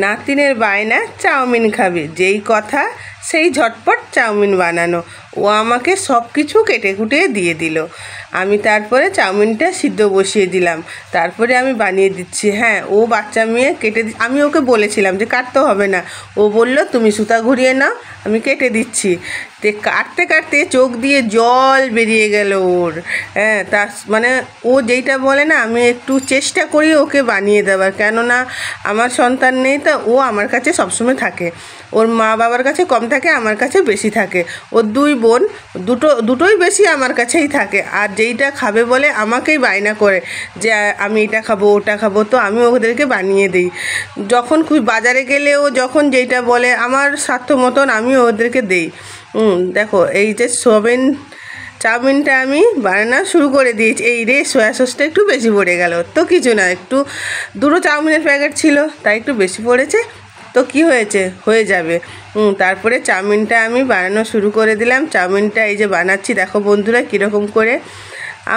নাতিনের বায়না চাউমিন খাবে, যেই কথা সেই ঝটপট চাউমিন বানানো। ও আমাকে সব কিছু কেটে কুটে দিয়ে দিল। আমি তারপরে চাউমিনটা সিদ্ধ বসিয়ে দিলাম, তারপরে আমি বানিয়ে দিচ্ছি। হ্যাঁ, ও বাচ্চা মেয়ে কেটে আমি ওকে বলেছিলাম যে কাটতে হবে না, ও বলল তুমি সুতা ঘুরিয়ে নাও, আমি কেটে দিচ্ছি। তে কাটতে কাটতে চোখ দিয়ে জল বেরিয়ে গেল ওর। হ্যাঁ, তার মানে ও যেইটা বলে না, আমি একটু চেষ্টা করি ওকে বানিয়ে দেওয়ার, কেননা আমার সন্তান নেই, তা ও আমার কাছে সবসময় থাকে। ওর মা বাবার কাছে কম থাকে, আমার কাছে বেশি থাকে। ওর দুই বোন, দুটোই বেশি আমার কাছেই থাকে। আর যেইটা খাবে বলে আমাকেই বায়না করে যে আমি এটা খাবো ওটা খাবো, তো আমি ওদেরকে বানিয়ে দিই। যখন বাজারে গেলেও যখন যেইটা বলে আমার স্বার্থ মতন আমি ওদেরকে দিই। দেখো এই যে চাউমিনটা আমি বানানো শুরু করে দিয়েছি। এই রে, সয়া সসটা একটু বেশি পড়ে গেল, তো কিছু না, একটু দুটো চাউমিনের প্যাকেট ছিল তাই একটু বেশি পড়েছে, তো কি হয়েছে, হয়ে যাবে। তারপরে চাউমিনটা আমি বানানো শুরু করে দিলাম। চাউমিনটা এই যে বানাচ্ছি, দেখো বন্ধুরা কীরকম করে।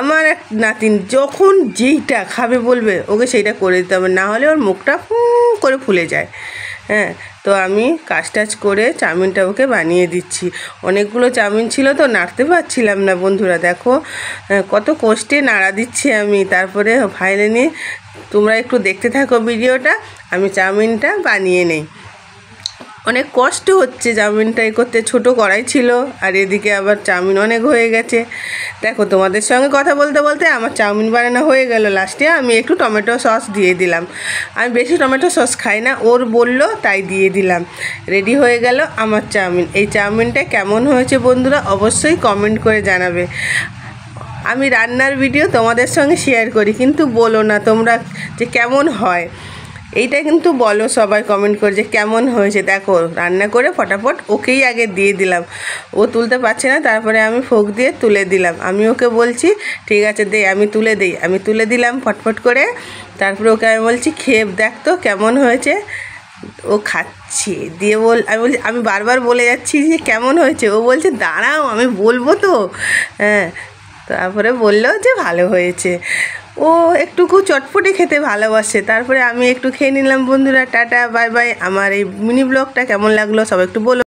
আমার এক নাতিন যখন যেইটা খাবে বলবে ওকে সেইটা করে দিতে হবে, না হলে ওর মুখটা করে ফুলে যায়। হ্যাঁ, তো আমি কাজ টাজ করে চাউমিনটা ওকে বানিয়ে দিচ্ছি। অনেকগুলো চাউমিন ছিল তো নাড়তে পারছিলাম না বন্ধুরা, দেখো কত কষ্টে নাড়া দিচ্ছি আমি। তারপরে ফাইনালি তোমরা একটু দেখতে থাকো ভিডিওটা, আমি চাউমিনটা বানিয়ে নেই। অনেক কষ্ট হচ্ছে চাউমিনটা করতে, ছোটো কড়াই ছিল আর এদিকে আবার চাউমিন অনেক হয়ে গেছে। দেখো তোমাদের সঙ্গে কথা বলতে বলতে আমার চাউমিন বানানো হয়ে গেল। লাস্টে আমি একটু টমেটো সস দিয়ে দিলাম, আমি বেশি টমেটো সস খাই না, ওর বললো তাই দিয়ে দিলাম। রেডি হয়ে গেল আমার চাউমিন। এই চাউমিনটা কেমন হয়েছে বন্ধুরা অবশ্যই কমেন্ট করে জানাবে। আমি রান্নার ভিডিও তোমাদের সঙ্গে শেয়ার করি, কিন্তু বলো না তোমরা যে কেমন হয়, এইটা কিন্তু বলো সবাই কমেন্ট করে যে কেমন হয়েছে। দেখো রান্না করে ফটাফট ওকেই আগে দিয়ে দিলাম, ও তুলতে পারছে না, তারপরে আমি ফোক দিয়ে তুলে দিলাম। আমি ওকে বলছি ঠিক আছে দে, আমি তুলে দিলাম ফটফট করে। তারপরে ওকে আমি বলছি খেয়ে দেখ তো কেমন হয়েছে। ও খাচ্ছে দিয়ে আমি বারবার বলে যাচ্ছি যে কেমন হয়েছে, ও বলছে দাঁড়াও আমি বলবো তো। হ্যাঁ, তারপরে বললো যে ভালো হয়েছে। ও একটুকু চটপটে খেতে ভালোবাসে। তারপরে আমি একটু খেয়ে নিলাম বন্ধুরা। Tata bye bye. আমার এই মিনি ব্লগটা কেমন লাগলো সবাই একটু বলো।